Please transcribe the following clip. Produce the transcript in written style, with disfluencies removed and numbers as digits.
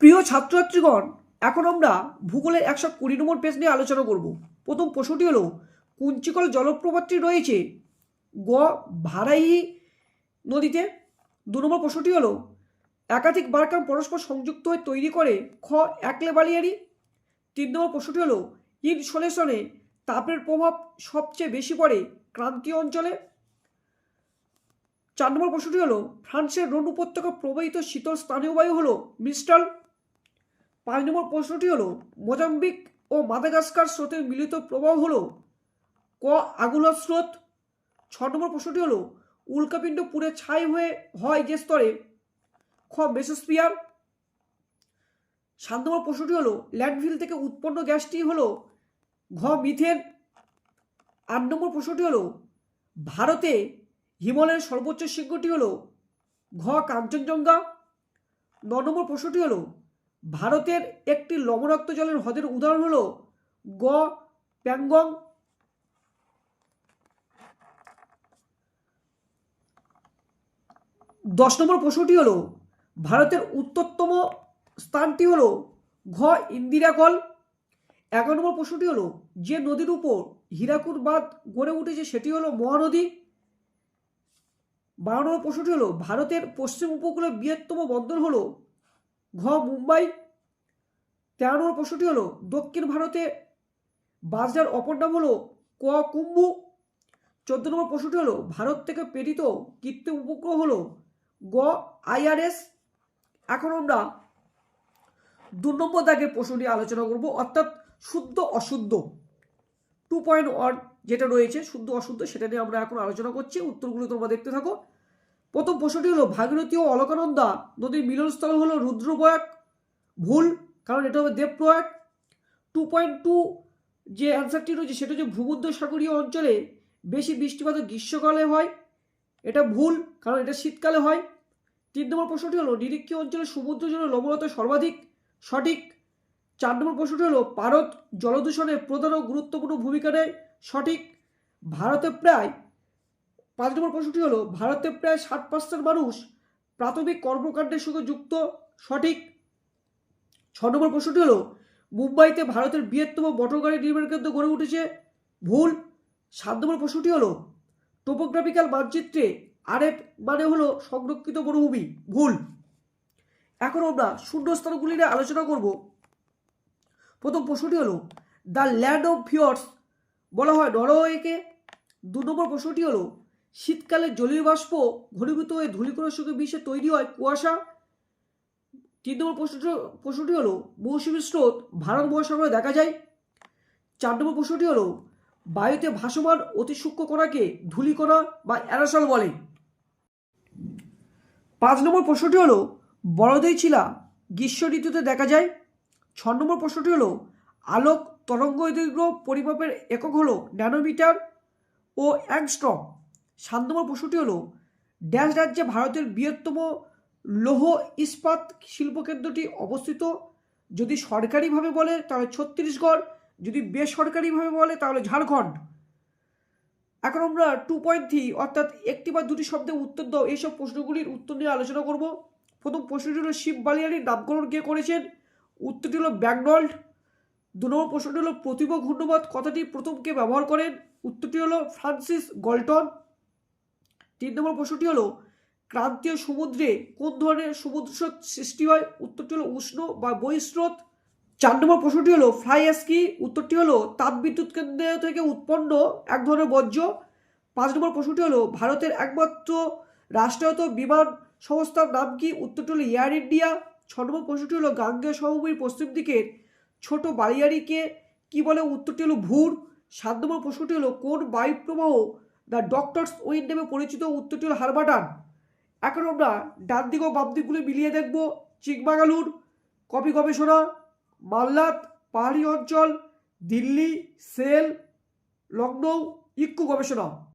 প্রিয় ছাত্রছাত্রীগণ, এখন আমরা ভূগোলের 120 নম্বর পেজ নিয়ে আলোচনা করব। প্রথম প্রশ্নটি হলো, কুঞ্চিকল জলপ্রপাতটি রয়েছে গ ভারাইহি নদীতে। 2 নম্বর প্রশ্নটি হলো, একাধিক বারকাম পরস্পর সংযুক্ত হয়ে তৈরি করে খ একলে বালিয়ারি। 3 নম্বর প্রশ্নটি হলো, ইনসোলেশনে তাপের প্রভাব সবচেয়ে বেশি পড়ে ক্রান্তীয় অঞ্চলে। 4 নম্বর প্রশ্নটি হলো, ফ্রান্সের রোন উপত্যকা প্রবাহিত শীতল স্থানীয় বায়ু হলো মিস্টাল। 5 নম্বর প্রশ্নটি হলো, মোজাম্বিক ও মাদাগাস্কার স্রোতের মিলিত প্রবাহ হলো ক আগুলা স্রোত। 6 নম্বর প্রশ্নটি হলো, উল্কাপিণ্ড পুড়ে ছাই হয়ে হয় যে স্তরে খ মেসোস্ফিয়ার। 7 নম্বর প্রশ্নটি হলো, ল্যান্ডফিল থেকে উৎপন্ন গ্যাসটি হলো ঘ মিথেন। 8 নম্বর প্রশ্নটি হলো, ভারতে হিমালয়ের সর্বোচ্চ শৃঙ্গটি হলো ঘ কাঞ্চনজঙ্ঘা। 9 নম্বর প্রশ্নটি হলো, ভারতের একটি লবণাক্ত জলের হ্রদের উদাহরণ হলো গ প্যাংগং। 10 নম্বর প্রশ্নটি হলো, ভারতের উত্তরতম স্থানটি হলো ঘ ইন্দিরাকল। 11 নম্বর প্রশ্নটি হলো, যে নদীর উপর হীরাকুদ বাঁধ গড়ে উঠেছে সেটি হলো মহানদী। 12 নম্বর প্রশ্নটি হলো, ভারতের পশ্চিম উপকূলের বৃহত্তম বন্দর হলো ঘ মুম্বাই। 13 নম্বর প্রশ্নটি হলো, দক্ষিণ ভারতে বাজরার অপর নাম হলো ক কুম্ভু। 14 নম্বর প্রশ্নটি হলো, ভারত থেকে প্রেরিত কৃত্রিম উপগ্রহ হলো গ IRS। এখন আমরা 2 নম্বর দাগের প্রশ্নটি আলোচনা করব, অর্থাৎ শুদ্ধ অশুদ্ধ 2.1 যেটা রয়েছে শুদ্ধ অশুদ্ধ, সেটা নিয়ে আমরা এখন আলোচনা করছি। উত্তরগুলো তোমরা দেখতে থাকো। প্রথম প্রশ্নটি হলো, ভাগীরথী ও অলকানন্দা নদীর মিলনস্থল হলো রুদ্রপ্রয়াগ। ভুল, কারণ এটা হবে দেবপ্রয়াগ। 2.2 যে অ্যান্সারটি রয়েছে সেটা হচ্ছে ভূমধ্যসাগরীয় অঞ্চলে বেশি বৃষ্টিপাত গ্রীষ্মকালে হয়, এটা ভুল, কারণ এটা শীতকালে হয়। 3 নম্বর প্রশ্নটি হলো, নিরক্ষীয় অঞ্চলে সমুদ্র জলে লবণতা সর্বাধিক, সঠিক। 4 নম্বর প্রশ্নটি হলো, ভারত জলদূষণে প্রধান ও গুরুত্বপূর্ণ ভূমিকা নেয়, সঠিক। ভারতে প্রায় 5 নম্বর প্রশ্নটি হলো, ভারতে প্রায় 60% মানুষ প্রাথমিক কর্মকাণ্ডের সঙ্গে যুক্ত, সঠিক। 6 নম্বর প্রশ্নটি হলো, মুম্বাইতে ভারতের বৃহত্তম মোটর গাড়ি নির্মাণ কেন্দ্র গড়ে উঠেছে, ভুল। 7 নম্বর প্রশ্নটি হলো, টোপোগ্রাফিক্যাল মানচিত্রে RF মানে হলো সংরক্ষিত মরুভূমি, ভুল। এখন আমরা শূন্যস্থানগুলি নিয়ে আলোচনা করব। প্রথম প্রশ্নটি হলো, দ্য ল্যান্ড অফ ফিয়র্স বলা হয় নরওয়েকে। 2 নম্বর প্রশ্নটি হলো, শীতকালে জলীয় বাষ্প ঘনীভূত হয়ে ধূলিকণার সঙ্গে মিশে তৈরি হয় কুয়াশা। 3 নম্বর প্রশ্নটি হলো, মৌসুমী স্রোত ভারত মহাসাগরে দেখা যায়। 4 নম্বর প্রশ্নটি হলো, বায়ুতে ভাসমান অতি সূক্ষ্ম কণাকে ধূলিকণা বা অ্যারোসল বলে। 5 নম্বর প্রশ্নটি হলো, বড়দেই চিলা গ্রীষ্ম ঋতুতে দেখা যায়। 6 নম্বর প্রশ্নটি হলো, আলোক তরঙ্গ দৈর্ঘ্য পরিমাপের একক হলো ন্যানোমিটার ও অ্যাংস্ট্রম। 7 নম্বর প্রশ্নটি হলো, ড্যাশ রাজ্যে ভারতের বৃহত্তম লৌহ ইস্পাত শিল্পকেন্দ্রটি অবস্থিত। যদি সরকারিভাবে বলে তাহলে ছত্তিশগড়, যদি বেসরকারিভাবে বলে তাহলে ঝাড়খণ্ড। এখন আমরা 2.3 অর্থাৎ একটি বা দুটি শব্দে উত্তর দাও এইসব প্রশ্নগুলির উত্তর নিয়ে আলোচনা করব। প্রথম প্রশ্নটি হলো, শিব বালিয়ারির নামকরণ কে করেছেন? উত্তরটি হলো ব্যাকডল্ট। 2 নম্বর প্রশ্নটি হলো, প্রতিভ ঘূর্ণবাদ কথাটি প্রথম কে ব্যবহার করেন? উত্তরটি হলো ফ্রান্সিস গল্টন। 3 নম্বর প্রশ্নটি হলো, ক্রান্তীয় সমুদ্রে কোন ধরনের সমুদ্রস্রোত সৃষ্টি হয়? উত্তরটি হলো উষ্ণ বা বহিঃস্রোত। 4 নম্বর প্রশ্নটি হলো, ফ্লাই অ্যাশ কি? উত্তরটি হলো তাপবিদ্যুৎ কেন্দ্র থেকে উৎপন্ন এক ধরনের বর্জ্য। 5 নম্বর প্রশ্নটি হলো, ভারতের একমাত্র রাষ্ট্রায়ত্ত বিমান সংস্থার নাম কি? উত্তরটি হলো এয়ার ইন্ডিয়া। 6 নম্বর প্রশ্নটি হলো, গাঙ্গেয় সমভূমির পশ্চিম দিকের ছোট বালিয়াড়িকে কি বলে? উত্তরটি হলো ভুর। 7 নম্বর প্রশ্নটি হলো, কোন বায়ুপ্রবাহ দ্য ডক্টরস উইন্ড নামে পরিচিত? উত্তরটি হলো হারবাটান। এখন আমরা ডান দিক ও বাম দিকগুলি মিলিয়ে দেখব। চিকমাগালুর কফি গবেষণা, মাল্লাত পাহাড়ি অঞ্চল, দিল্লি সেল, লখনৌ ইক্কু গবেষণা।